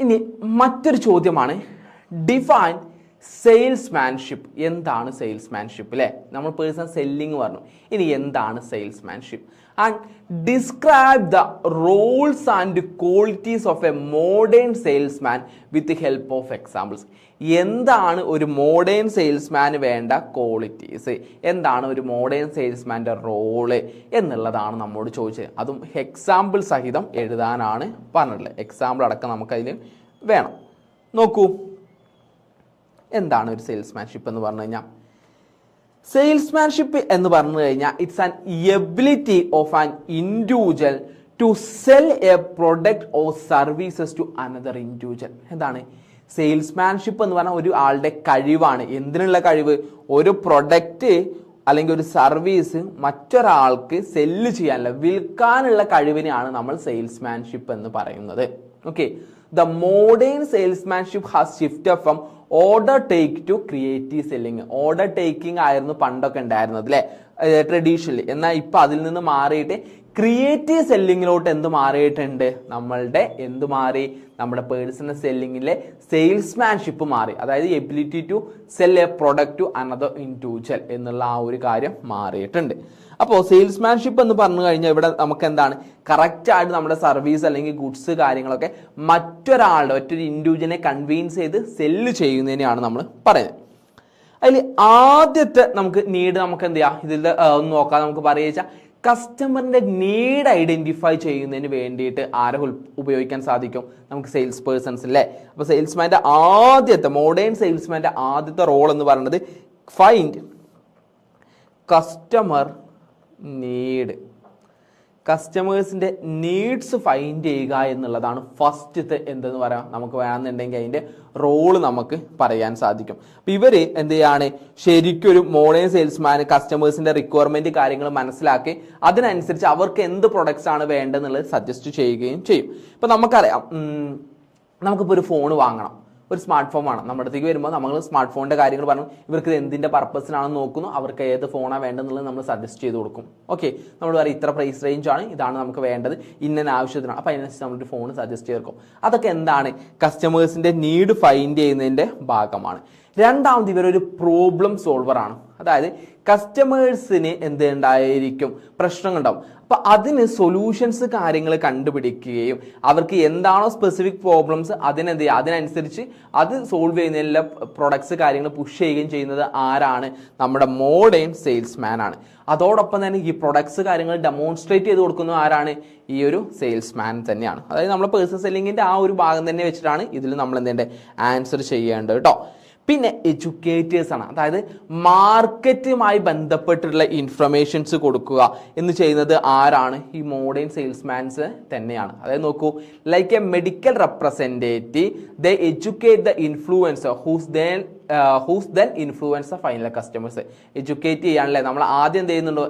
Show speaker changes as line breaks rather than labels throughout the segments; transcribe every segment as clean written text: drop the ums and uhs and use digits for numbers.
ഇനി മറ്റൊരു ചോദ്യമാണ് ഡിഫൈൻ സെയിൽസ്മാൻഷിപ്പ്. എന്താണ് സെയിൽസ്മാൻഷിപ്പ് അല്ലേ? നമ്മൾ പേഴ്സണൽ സെല്ലിംഗ് പറഞ്ഞു. ഇനി എന്താണ് salesmanship? And describe the roles and qualities of A modern salesman with help of examples. എന്താണ് ഒരു മോഡേൺ സെയിൽസ്മാന് വേണ്ട ക്വാളിറ്റീസ്, എന്താണ് ഒരു മോഡേൺ സെയിൽസ്മാൻ്റെ റോള് എന്നുള്ളതാണ് നമ്മോട് ചോദിച്ചത്. അതും എക്സാമ്പിൾ സഹിതം എഴുതാനാണ് പറഞ്ഞിട്ടുള്ളത്. എക്സാമ്പിൾ അടക്കം നമുക്കതിൽ വേണം. നോക്കൂ, എന്താണ് ഒരു സെയിൽസ്മാൻഷിപ്പ് എന്ന് പറഞ്ഞു കഴിഞ്ഞാൽ? സെയിൽസ്മാൻഷിപ്പ് എന്ന് പറഞ്ഞു കഴിഞ്ഞാൽ it's an ability of an individual to sell a product or services to another individual. എന്താണ് സെയിൽസ്മാൻഷിപ്പ് എന്ന് പറഞ്ഞാൽ? ഒരു ആളുടെ കഴിവാണ്. എന്തിനുള്ള കഴിവ്? ഒരു പ്രൊഡക്റ്റ് അല്ലെങ്കിൽ ഒരു സർവീസ് മറ്റൊരാൾക്ക് സെല്ല് ചെയ്യാനുള്ള, വിൽക്കാനുള്ള കഴിവിനെയാണ് നമ്മൾ സെയിൽസ്മാൻഷിപ്പ് എന്ന് പറയുന്നത്. Okay, the modern salesmanship has shifted from order take to creative selling. Order taking ആയിരുന്നു പണ്ടൊക്കെ ഉണ്ടായിരുന്നത് അല്ലേ, ട്രഡീഷണലി. എന്നാൽ ഇപ്പം അതിൽ നിന്ന് മാറിയിട്ട് ക്രിയേറ്റീവ് സെല്ലിങ്ങിലോട്ട് എന്ത് മാറിയിട്ടുണ്ട്? നമ്മുടെ പേഴ്സണൽ സെല്ലിങ്ങിലെ സെയിൽസ്മാൻഷിപ്പ് മാറി. അതായത് ability to sell a product to another individual എന്നുള്ള ആ ഒരു കാര്യം മാറിയിട്ടുണ്ട്. അപ്പോൾ സെയിൽസ്മാൻഷിപ്പ് എന്ന് പറഞ്ഞു കഴിഞ്ഞാൽ ഇവിടെ നമുക്ക് എന്താണ് കറക്റ്റായിട്ട് നമ്മുടെ സർവീസ് അല്ലെങ്കിൽ ഗുഡ്സ് കാര്യങ്ങളൊക്കെ മറ്റൊരു ഇൻഡിവിജ്വലിനെ കൺവീൻസ് ചെയ്ത് സെല്ല് ചെയ്യുന്നതിനെയാണ് നമ്മൾ പറയുന്നത്. അതിൽ ആദ്യത്തെ നമുക്ക് നീഡ് നമുക്ക് എന്ത് ചെയ്യാം, ഇതിൽ ഒന്ന് നോക്കാം. നമുക്ക് പറയുക കസ്റ്റമറിന്റെ നീഡ് ഐഡന്റിഫൈ ചെയ്യുന്നതിന് വേണ്ടിയിട്ട് ആരെ ഉപയോഗിക്കാൻ സാധിക്കും? നമുക്ക് സെയിൽസ് പേഴ്സൺസ് അല്ലേ. അപ്പോൾ സെയിൽസ്മാൻ്റെ മോഡേൺ സെയിൽസ്മാൻ്റെ ആദ്യത്തെ റോൾ എന്ന് പറയുന്നത് ഫൈൻഡ് കസ്റ്റമർ നീഡ്. കസ്റ്റമേഴ്സിന്റെ നീഡ്സ് ഫൈൻഡ് ചെയ്യുക എന്നുള്ളതാണ് ഫസ്റ്റത്തെ എന്തെന്ന് പറയാം, നമുക്ക് വേണമെന്നുണ്ടെങ്കിൽ അതിന്റെ റോള് നമുക്ക് പറയാൻ സാധിക്കും. അപ്പൊ ഇവര് എന്ത് ചെയ്യാണ്, ശരിക്കും ഒരു മോഡേൺ സെയിൽസ്മാൻ കസ്റ്റമേഴ്സിന്റെ റിക്വയർമെന്റ് കാര്യങ്ങൾ മനസ്സിലാക്കി അതിനനുസരിച്ച് അവർക്ക് എന്ത് പ്രൊഡക്ട്സ് ആണ് വേണ്ടതെന്നുള്ളത് സജസ്റ്റ് ചെയ്യുകയും ചെയ്യും. ഇപ്പൊ നമുക്കറിയാം, നമുക്കിപ്പോൾ ഒരു ഫോൺ വാങ്ങണം, ഒരു സ്മാർട്ട് ഫോൺ ആണ് നമ്മുടെ അടുത്തേക്ക് വരുമ്പോൾ നമ്മൾ സ്മാർട്ട് ഫോണിന്റെ കാര്യങ്ങൾ പറഞ്ഞു, ഇവർക്ക് ഇത് എന്തിന്റെ പർപ്പസിനാണെന്ന് നോക്കുന്നു, അവർക്ക് ഏത് ഫോണാണ് വേണ്ടതെന്നുള്ളത് നമ്മൾ സജസ്റ്റ് ചെയ്ത് കൊടുക്കും. ഓക്കെ, നമ്മൾ പറയും ഇത്ര പ്രൈസ് റേഞ്ച് ആണ്, ഇതാണ് നമുക്ക് വേണ്ടത്, ഇന്ന ആവശ്യത്തിനാണ്, അപ്പോൾ അതിനനുസരിച്ച് നമ്മളൊരു ഫോൺ സജസ്റ്റ് ചെയ്ത് കൊടുക്കും. അതൊക്കെ എന്താണ്, കസ്റ്റമേഴ്സിന്റെ നീഡ് ഫൈൻഡ് ചെയ്യുന്നതിന്റെ ഭാഗമാണ്. രണ്ടാമത് ഇവരൊരു പ്രോബ്ലം സോൾവർ ആണ്. അതായത് കസ്റ്റമേഴ്സിന് എന്തുണ്ടായിരിക്കും, പ്രശ്നങ്ങളുണ്ടാവും. അപ്പൊ അതിന് സൊല്യൂഷൻസ് കാര്യങ്ങൾ കണ്ടുപിടിക്കുകയും അവർക്ക് എന്താണോ സ്പെസിഫിക് പ്രോബ്ലംസ് അതിനനുസരിച്ച് അത് സോൾവ് ചെയ്യുന്നതിനുള്ള പ്രൊഡക്ട്സ് കാര്യങ്ങൾ പുഷ് ചെയ്യുകയും ചെയ്യുന്നത് ആരാണ്? നമ്മുടെ മോഡേൺ സെയിൽസ്മാൻ ആണ്. അതോടൊപ്പം തന്നെ ഈ പ്രൊഡക്ട്സ് കാര്യങ്ങൾ ഡെമോൺസ്ട്രേറ്റ് ചെയ്ത് കൊടുക്കുന്നത് ആരാണ്? ഈ ഒരു സെയിൽസ്മാൻ തന്നെയാണ്. അതായത് നമ്മൾ പേഴ്സണൽ സെല്ലിങ്ങിന്റെ ആ ഒരു ഭാഗം തന്നെ വെച്ചിട്ടാണ് ഇതിൽ നമ്മൾ എന്തിന്റെ ആൻസർ ചെയ്യേണ്ടത് കേട്ടോ. പിന്നെ എഡ്യൂക്കേറ്റേഴ്സ് ആണ്. അതായത് മാർക്കറ്റുമായി ബന്ധപ്പെട്ടിട്ടുള്ള ഇൻഫർമേഷൻസ് കൊടുക്കുക എന്ന് ചെയ്യുന്നത് ആരാണ്? ഈ മോഡേൺ സെയിൽസ്മാൻസ് തന്നെയാണ്. അതായത് നോക്കൂ, like a medical representative they educate the influencer who's then influence the final customers. Educate ചെയ്യാനല്ലേ നമ്മൾ ആദ്യം എന്ത് ചെയ്യുന്നുണ്ടോ,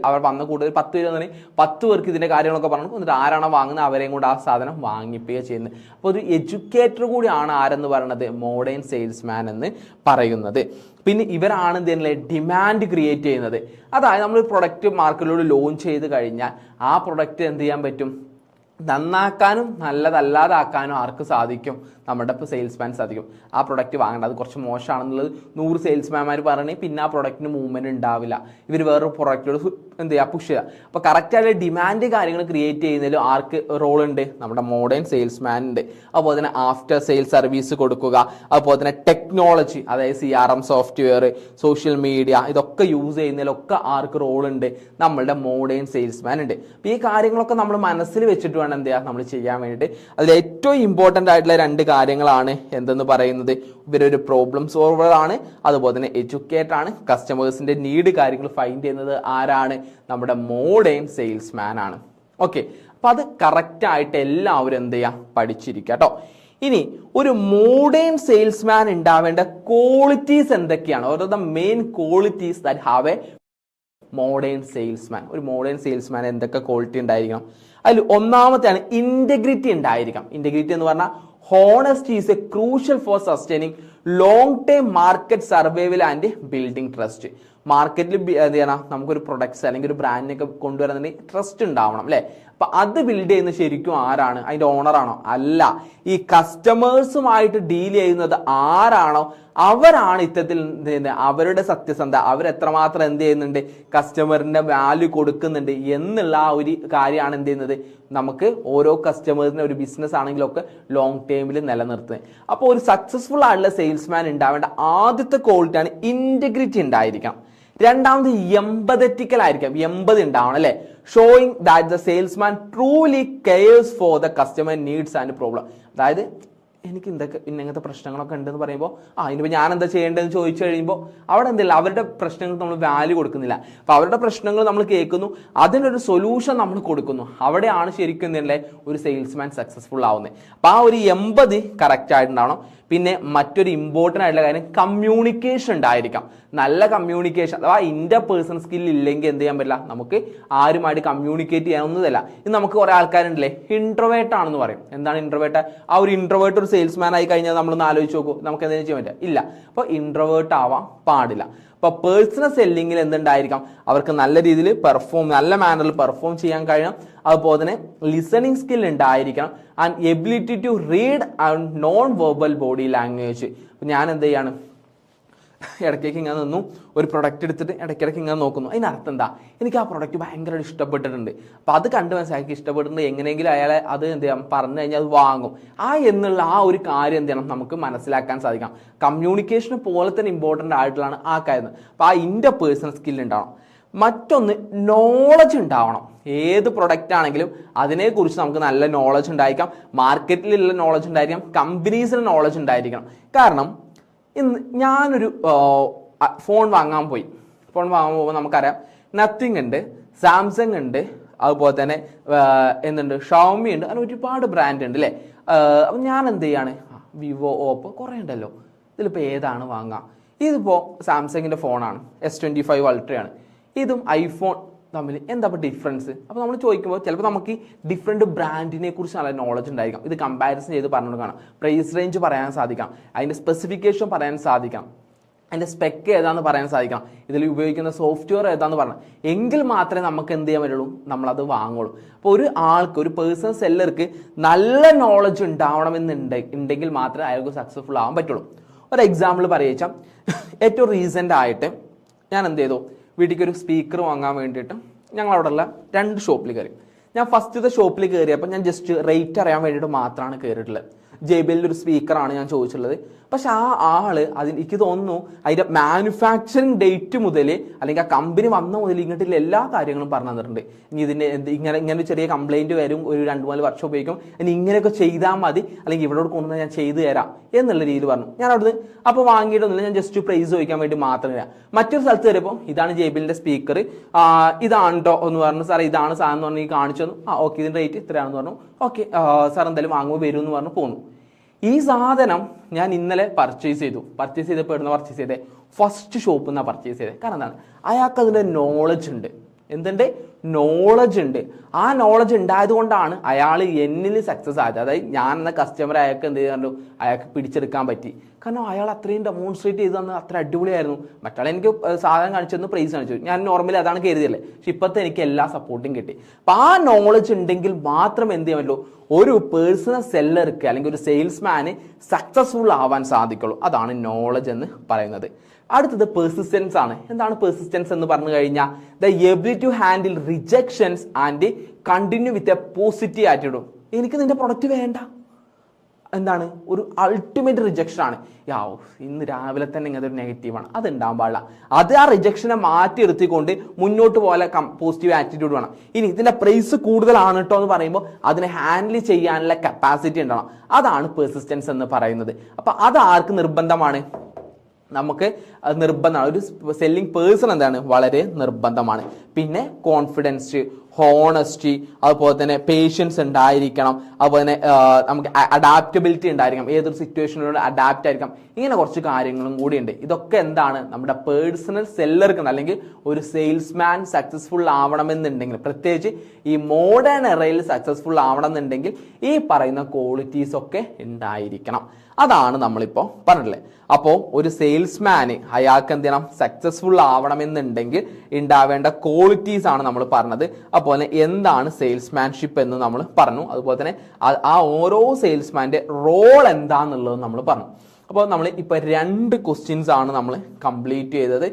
അവർ വന്ന കൂടുതൽ 10 പേർക്ക് ഇതിന്റെ കാര്യങ്ങളൊക്കെ പറഞ്ഞു, എന്നിട്ട് ആരാണോ വാങ്ങുന്നത് അവരെയും കൊണ്ട് ആ സാധനം വാങ്ങിപ്പിക്കുക ചെയ്യുന്നത്. അപ്പോൾ ഒരു എഡ്യൂക്കേറ്റർ കൂടിയാണ് ആരെന്ന് പറയുന്നത്? മോഡേൺ സെയിൽസ്മാൻ എന്ന് പറയുന്നത്. പിന്നെ ഇവരാണ് എന്തെങ്കിലും ഡിമാൻഡ് ക്രിയേറ്റ് ചെയ്യുന്നത്. അതായത് നമ്മൾ പ്രൊഡക്റ്റ് മാർക്കറ്റിലൂടെ ലോഞ്ച് ചെയ്ത് കഴിഞ്ഞാൽ ആ പ്രൊഡക്റ്റ് എന്ത് ചെയ്യാൻ പറ്റും, നന്നാക്കാനും നല്ലതല്ലാതാക്കാനും ആർക്ക് സാധിക്കും? നമ്മുടെ ഇപ്പോൾ സെയിൽസ്മാൻ സാധിക്കും. ആ പ്രൊഡക്റ്റ് വാങ്ങേണ്ട, അത് കുറച്ച് മോശമാണെന്നുള്ളത് 100 സെയിൽസ്മാൻമാർ പറഞ്ഞാൽ പിന്നെ ആ പ്രൊഡക്റ്റിന് മൂവ്മെന്റ് ഉണ്ടാവില്ല. ഇവർ വേറൊരു പ്രൊഡക്റ്റിലോട് എന്ത് ചെയ്യുക, പുഷ് ചെയ്യുക. അപ്പോൾ കറക്റ്റായിട്ട് ഡിമാൻഡ് കാര്യങ്ങൾ ക്രിയേറ്റ് ചെയ്യുന്നതിൽ ആർക്ക് റോൾ ഉണ്ട്? നമ്മുടെ മോഡേൺ സെയിൽസ്മാൻ ഉണ്ട്. അതുപോലെ തന്നെ ആഫ്റ്റർ സെയിൽ സർവീസ് കൊടുക്കുക, അതുപോലെ തന്നെ ടെക്നോളജി, അതായത് CRM സോഫ്റ്റ്വെയർ, സോഷ്യൽ മീഡിയ, ഇതൊക്കെ യൂസ് ചെയ്യുന്നതിലൊക്കെ ആർക്ക് റോൾ ഉണ്ട്? നമ്മളുടെ മോഡേൺ സെയിൽസ്മാൻ ഉണ്ട്. അപ്പോൾ ഈ കാര്യങ്ങളൊക്കെ നമ്മൾ മനസ്സിൽ വെച്ചിട്ട് വേണം എന്ത് ചെയ്യുക, നമ്മൾ ചെയ്യാൻ വേണ്ടിയിട്ട്. അതിൽ ഏറ്റവും ഇമ്പോർട്ടൻ്റ് ആയിട്ടുള്ള 2 കാര്യങ്ങളാണ് എന്തെന്ന് പറയുന്നത്. ഇവരൊരു പ്രോബ്ലം സോൾവർ ആണ്, അതുപോലെ തന്നെ എഡ്യൂക്കേറ്റർ ആണ്. കസ്റ്റമേഴ്സിന്റെ നീഡ് കാര്യങ്ങൾ ഫൈൻഡ് ചെയ്യുന്നത് ആരാണ്? നമ്മുടെ മോഡേൺ സെയിൽസ്മാൻ ആണ്. ഓക്കെ, അപ്പൊ അത് കറക്റ്റ് ആയിട്ട് എല്ലാവരും എന്ത് ചെയ്യാം, പഠിച്ചിരിക്കുക കേട്ടോ. ഇനി ഒരു മോഡേൺ സെയിൽസ്മാൻ ഉണ്ടാവേണ്ട ക്വാളിറ്റീസ് എന്തൊക്കെയാണ്? ഓരോ the main qualities that have A modern salesman. ഒരു മോഡേൺ സെയിൽസ്മാൻ എന്തൊക്കെ ക്വാളിറ്റി ഉണ്ടായിരിക്കണം? അതിൽ ഒന്നാമത്തെയാണ് ഇന്റഗ്രിറ്റി ഉണ്ടായിരിക്കാം. ഇന്റഗ്രിറ്റി എന്ന് പറഞ്ഞാൽ honesty is a crucial for sustaining long term market survival and building trust. മാർക്കറ്റിൽ എന്ത് ചെയ്യണം, നമുക്കൊരു പ്രൊഡക്ട്സ് അല്ലെങ്കിൽ ഒരു ബ്രാൻഡിനൊക്കെ കൊണ്ടുവരുന്നുണ്ടെങ്കിൽ ട്രസ്റ്റ് ഉണ്ടാവണം അല്ലേ. അപ്പൊ അത് ബിൽഡ് ചെയ്യുന്നത് ശരിക്കും ആരാണ്? അതിന്റെ ഓണറാണോ? അല്ല, ഈ കസ്റ്റമേഴ്സുമായിട്ട് ഡീൽ ചെയ്യുന്നത് ആരാണോ അവരാണ് ഇത്തരത്തിൽ അവരുടെ സത്യസന്ധത, അവരെത്രമാത്രം എന്ത് ചെയ്യുന്നുണ്ട്, കസ്റ്റമറിന്റെ വാല്യൂ കൊടുക്കുന്നുണ്ട് എന്നുള്ള ആ ഒരു കാര്യമാണ് എന്ത് ചെയ്യുന്നത്, നമുക്ക് ഓരോ കസ്റ്റമേഴ്സിന്റെ ഒരു ബിസിനസ് ആണെങ്കിലൊക്കെ ലോങ് ടേമിൽ നിലനിർത്തുന്നത്. അപ്പോൾ ഒരു സക്സസ്ഫുൾ ആയിട്ടുള്ള സെയിൽസ്മാൻ ഉണ്ടാവേണ്ട ആദ്യത്തെ ക്വാളിറ്റിയാണ് ഇന്റഗ്രിറ്റി ഉണ്ടായിരിക്കണം. രണ്ടാമത് എംപതറ്റിക്കൽ ആയിരിക്കാം, 80 ഉണ്ടാവണം അല്ലെ. Showing that the salesman truly CARES for the customer needs and problem. അതായത് എനിക്ക് ഇങ്ങനത്തെ പ്രശ്നങ്ങളൊക്കെ ഉണ്ടെന്ന് പറയുമ്പോൾ ഇനിയിപ്പോൾ ഞാൻ എന്താ ചെയ്യേണ്ടതെന്ന് ചോദിച്ചു കഴിയുമ്പോൾ അവിടെ എന്തില്ല, അവരുടെ പ്രശ്നങ്ങൾക്ക് നമ്മൾ വാല്യൂ കൊടുക്കുന്നില്ല. അപ്പോൾ അവരുടെ പ്രശ്നങ്ങൾ നമ്മൾ കേൾക്കുന്നു, അതിനൊരു സൊല്യൂഷൻ നമ്മൾ കൊടുക്കുന്നു. അവിടെയാണ് ശരിക്കും എന്തില്ലേ ഒരു സെയിൽസ്മാൻ സക്സസ്ഫുൾ ആവുന്നത്. അപ്പോൾ ആ ഒരു 80 കറക്റ്റ് ആയിട്ടുണ്ടാവണം. പിന്നെ മറ്റൊരു ഇമ്പോർട്ടൻ്റ് ആയിട്ടുള്ള കാര്യം കമ്മ്യൂണിക്കേഷൻ ഉണ്ടായിരിക്കാം. നല്ല കമ്മ്യൂണിക്കേഷൻ അഥവാ ഇന്റർപേഴ്സണൽ സ്കിൽ ഇല്ലെങ്കിൽ എന്ത് ചെയ്യാൻ പറ്റില്ല, നമുക്ക് ആരുമായിട്ട് കമ്മ്യൂണിക്കേറ്റ് ചെയ്യാനൊന്നുമില്ല. ഇത് നമുക്ക് കുറെ ആൾക്കാരുണ്ടല്ലേ ഇൻട്രോവേർട്ട് ആണെന്ന് പറയും. എന്താണ് ഇൻട്രോവേർട്ട്? ആ ഒരു ഇൻട്രോവേർട്ട് ഒരു സെയിൽസ്മാൻ ആയി കഴിഞ്ഞാൽ നമ്മളൊന്ന് ആലോചിച്ച് നോക്കൂ, നമുക്ക് എന്തെങ്കിലും ചെയ്യാൻ പറ്റുക ഇല്ല. അപ്പോൾ ഇൻട്രോവേർട്ട് ആവാൻ പാടില്ല. അപ്പോൾ പേഴ്സണൽ സെല്ലിങ്ങിൽ എന്തുണ്ടായിരിക്കാം, അവർക്ക് നല്ല രീതിയിൽ നല്ല മാനറിൽ പെർഫോം ചെയ്യാൻ കഴിയണം. അതുപോലെ തന്നെ ലിസണിങ് സ്കിൽ ഉണ്ടായിരിക്കണം and ability to read and non verbal body language. ഞാൻ എന്ത് ചെയ്യാണ്, ഇടയ്ക്കേക്ക് ഇങ്ങനെ നിന്നു ഒരു പ്രൊഡക്റ്റ് എടുത്തിട്ട് ഇടയ്ക്കിടയ്ക്ക് ഇങ്ങനെ നോക്കുന്നു. അതിനർത്ഥം എന്താ, എനിക്ക് ആ പ്രൊഡക്റ്റ് ഭയങ്കരമായിട്ട് ഇഷ്ടപ്പെട്ടിട്ടുണ്ട്. അപ്പോൾ അത് കണ്ട് മനസ്സിലാക്കി ഇഷ്ടപ്പെട്ടിട്ടുണ്ട്, എങ്ങനെയെങ്കിലും അയാളെ അത് എന്ത് ചെയ്യാം പറഞ്ഞു കഴിഞ്ഞാൽ അത് വാങ്ങും. എന്നുള്ള ആ ഒരു കാര്യം എന്ത് ചെയ്യണം നമുക്ക് മനസ്സിലാക്കാൻ സാധിക്കണം. കമ്മ്യൂണിക്കേഷന് പോലെ തന്നെ ഇമ്പോർട്ടൻ്റ് ആയിട്ടുള്ളതാണ് ആ കാര്യം. അപ്പോൾ ആ ഇന്റർപേഴ്സണൽ സ്കിൽ ഉണ്ടാവണം. മറ്റൊന്ന് നോളജ് ഉണ്ടാവണം. ഏത് പ്രൊഡക്റ്റ് ആണെങ്കിലും അതിനെക്കുറിച്ച് നമുക്ക് നല്ല നോളജ് ഉണ്ടായിരിക്കാം, മാർക്കറ്റിലുള്ള നോളജ് ഉണ്ടായിരിക്കാം, കമ്പനീസിൻ്റെ നോളജ് ഉണ്ടായിരിക്കണം. കാരണം ഞാനൊരു ഫോൺ വാങ്ങാൻ പോകുമ്പോൾ നമുക്കറിയാം നത്തിങ് ഉണ്ട്, സാംസങ് ഉണ്ട്, അതുപോലെ തന്നെ എന്തുണ്ട്, ഷവോമി ഉണ്ട്, അങ്ങനെ ഒരുപാട് ബ്രാൻഡ് ഉണ്ട് അല്ലേ. അപ്പം ഞാൻ എന്ത് ചെയ്യാണ്, വിവോ, ഓപ്പോ കുറേ ഉണ്ടല്ലോ, ഇതിലിപ്പോൾ ഏതാണ് വാങ്ങുക? ഇതിപ്പോൾ സാംസങ്ങിൻ്റെ ഫോണാണ്, S25 അൾട്രയാണ്. ഇതും ഐഫോൺ തമ്മിൽ എന്താ ഡിഫറൻസ്? അപ്പോൾ നമ്മൾ ചോദിക്കുമ്പോൾ ചിലപ്പോൾ നമുക്ക് ഡിഫറെൻറ്റ് ബ്രാൻഡിനെ കുറിച്ച് നല്ല നോളജ് ഉണ്ടായിരിക്കാം. ഇത് കമ്പാരിസൺ ചെയ്ത് പറഞ്ഞു കൊടുക്കണം, പ്രൈസ് റേഞ്ച് പറയാൻ സാധിക്കാം, അതിൻ്റെ സ്പെസിഫിക്കേഷൻ പറയാൻ സാധിക്കാം, അതിൻ്റെ സ്പെക്ക് ഏതാണെന്ന് പറയാൻ സാധിക്കണം, ഇതിൽ ഉപയോഗിക്കുന്ന സോഫ്റ്റ്വെയർ ഏതാണെന്ന് പറഞ്ഞാൽ എങ്കിൽ മാത്രമേ നമുക്ക് എന്ത് ചെയ്യാൻ പറ്റുള്ളൂ, നമ്മളത് വാങ്ങുള്ളൂ. അപ്പോൾ ഒരു പേഴ്സണൽ സെല്ലർക്ക് നല്ല നോളജ് ഉണ്ടെങ്കിൽ മാത്രമേ അയാൾക്ക് സക്സസ്ഫുൾ ആവാൻ പറ്റുള്ളൂ. ഒരു എക്സാമ്പിൾ പറയുക, ഏറ്റവും റീസെൻ്റ് ആയിട്ട് ഞാൻ എന്ത് ചെയ്തു, വീട്ടിലേക്ക് ഒരു സ്പീക്കർ വാങ്ങാൻ വേണ്ടിയിട്ട് ഞങ്ങൾ അവിടെയുള്ള 2 ഷോപ്പിൽ കയറി. ഞാൻ ഫസ്റ്റത്തെ ഷോപ്പിൽ കയറിയപ്പോൾ ഞാൻ ജസ്റ്റ് റേറ്റ് അറിയാൻ വേണ്ടിയിട്ട് മാത്രമാണ് കയറിയിട്ടുള്ളത്. JBL ഒരു സ്പീക്കറാണ് ഞാൻ ചോദിച്ചിട്ടുള്ളത്. പക്ഷെ ആ ആള് എനിക്ക് തോന്നുന്നു അതിൻ്റെ മാനുഫാക്ചറിങ് ഡേറ്റ് മുതൽ അല്ലെങ്കിൽ ആ കമ്പനി വന്ന മുതൽ ഇങ്ങോട്ടുള്ള എല്ലാ കാര്യങ്ങളും പറഞ്ഞു തന്നിട്ടുണ്ട്. ഇനി ഇതിൻ്റെ ഇങ്ങനെ ചെറിയ കംപ്ലൈൻറ്റ് വരും, ഒരു 2-3 വർഷം ഉപയോഗിക്കും, ഇനി ഇങ്ങനെയൊക്കെ ചെയ്താൽ മതി, അല്ലെങ്കിൽ ഇവിടെ കൊണ്ടുവന്നാൽ ഞാൻ ചെയ്തു തരാം എന്നുള്ള രീതിയിൽ പറഞ്ഞു. ഞാൻ അവിടുന്ന് അപ്പോൾ വാങ്ങിയിട്ടൊന്നുമില്ല, ഞാൻ ജസ്റ്റ് പ്രൈസ് ചോദിക്കാൻ വേണ്ടി മാത്രമല്ല. മറ്റൊരു സ്ഥലത്ത് കയറിയപ്പോൾ ഇതാണ് JBLൻ്റെ സ്പീക്കർ, ഇതാണ് കേട്ടോ എന്ന് പറഞ്ഞു. സാർ ഇതാണ് സാധനം എന്ന് പറഞ്ഞ് കാണിച്ചു തന്നു. ഓക്കെ ഇതിൻ്റെ റേറ്റ് ഇത്രയാണെന്ന് പറഞ്ഞു. ഓക്കെ സാർ എന്തായാലും വാങ്ങുമ്പോൾ വരും എന്ന് പറഞ്ഞു പോന്നു. ഈ സാധനം ഞാൻ ഇന്നലെ പർച്ചേസ് ചെയ്തപ്പോൾ എവിടെ പർച്ചേസ് ചെയ്തേ, ഫസ്റ്റ് ഷോപ്പിൽ നിന്നാണ് പർച്ചേസ് ചെയ്തത്. കാരണം എന്താണ്, അയാൾക്ക് അതിൻ്റെ നോളജ് ഉണ്ട്. എന്തുണ്ട്? നോളജ് ഉണ്ട്. ആ നോളജ് ഉണ്ടായത് കൊണ്ടാണ് അയാൾ എന്നിൽ സക്സസ് ആയത്. അതായത് ഞാൻ എന്ന കസ്റ്റമർ അയാൾക്ക് എന്ത് ചെയ്യാറുണ്ട്, അയാൾക്ക് പിടിച്ചെടുക്കാൻ പറ്റി. കാരണം അയാൾ അത്രയും ഡെമോൺസ്ട്രേറ്റ് ചെയ്ത് തന്നത് അത്ര അടിപൊളിയായിരുന്നു. മറ്റാൾ എനിക്ക് സാധനം കാണിച്ചു പ്രൈസ് കാണിച്ചു, ഞാൻ നോർമലി അതാണ് കരുതിയല്ലേ. പക്ഷെ ഇപ്പോഴത്തെ എനിക്ക് എല്ലാ സപ്പോർട്ടും കിട്ടി. അപ്പം ആ നോളജ് ഉണ്ടെങ്കിൽ മാത്രം എന്ത് ചെയ്യാൻ പറ്റുള്ളൂ, ഒരു പേഴ്സണൽ സെല്ലർക്ക് അല്ലെങ്കിൽ ഒരു സെയിൽസ്മാന് സക്സസ്ഫുൾ ആവാൻ സാധിക്കുള്ളൂ. അതാണ് നോളജ് എന്ന് പറയുന്നത്. അടുത്തത് പെർസിസ്റ്റൻസ് ആണ്. എന്താണ് പെർസിസ്റ്റൻസ് എന്ന് പറഞ്ഞു കഴിഞ്ഞാൽ the ability to handle rejections and continue with a positive attitude. എനിക്ക് നിന്റെ പ്രൊഡക്റ്റ് വേണ്ട, എന്താണ്, ഒരു അൾട്ടിമേറ്റ് റിജക്ഷൻ ആണ്. ഇന്ന് രാവിലെ തന്നെ ഇങ്ങനത്തെ ഒരു നെഗറ്റീവാണ്, അത് ഉണ്ടാകാൻ പാടില്ല. അത് ആ റിജക്ഷനെ മാറ്റിയെടുത്തിക്കൊണ്ട് മുന്നോട്ട് പോലെ പോസിറ്റീവ് ആറ്റിറ്റ്യൂഡ് വേണം. ഇനി ഇതിന്റെ പ്രൈസ് കൂടുതലാണ് കേട്ടോ എന്ന് പറയുമ്പോൾ അതിനെ ഹാൻഡിൽ ചെയ്യാനുള്ള കപ്പാസിറ്റി ഉണ്ടാവണം. അതാണ് പെർസിസ്റ്റൻസ് എന്ന് പറയുന്നത്. അപ്പൊ അത് ആർക്ക് നിർബന്ധമാണ്? നമുക്ക് നിർബന്ധമാണ്. ഒരു സെല്ലിംഗ് പേഴ്സൺ എന്താണ്, വളരെ നിർബന്ധമാണ്. പിന്നെ കോൺഫിഡൻസ്, ഹോണസ്റ്റി, അതുപോലെ തന്നെ പേഷ്യൻസ് ഉണ്ടായിരിക്കണം. അതുപോലെ തന്നെ നമുക്ക് അഡാപ്റ്റബിലിറ്റി ഉണ്ടായിരിക്കണം, ഏതൊരു സിറ്റുവേഷനിലൂടെ അഡാപ്റ്റ് ആയിരിക്കണം. ഇങ്ങനെ കുറച്ച് കാര്യങ്ങളും കൂടിയുണ്ട്. ഇതൊക്കെ എന്താണ് നമ്മുടെ പേഴ്സണൽ സെല്ലർക്ക് അല്ലെങ്കിൽ ഒരു സെയിൽസ്മാൻ സക്സസ്ഫുൾ ആവണമെന്നുണ്ടെങ്കിൽ, പ്രത്യേകിച്ച് ഈ മോഡേൺ എറയിൽ സക്സസ്ഫുൾ ആവണമെന്നുണ്ടെങ്കിൽ ഈ പറയുന്ന ക്വാളിറ്റീസ് ഒക്കെ ഉണ്ടായിരിക്കണം. അതാണ് നമ്മളിപ്പോൾ പറഞ്ഞിട്ടുള്ളത്. അപ്പോൾ ഒരു സെയിൽസ്മാന് അയാൾക്ക് എന്ത് ചെയ്യണം, സക്സസ്ഫുൾ ആവണമെന്നുണ്ടെങ്കിൽ ഉണ്ടാവേണ്ട ക്വാളിറ്റീസ് ആണ് നമ്മൾ പറഞ്ഞത്. അതുപോലെ എന്താണ് സെയിൽസ്മാൻഷിപ്പ് എന്ന് നമ്മൾ പറഞ്ഞു. അതുപോലെ തന്നെ ആ ഓരോ സെയിൽസ്മാൻ്റെ റോൾ എന്താന്നുള്ളത് നമ്മൾ പറഞ്ഞു. അപ്പോൾ നമ്മൾ ഇപ്പോൾ 2 ക്വസ്റ്റ്യൻസ് ആണ് നമ്മൾ കംപ്ലീറ്റ് ചെയ്തത്.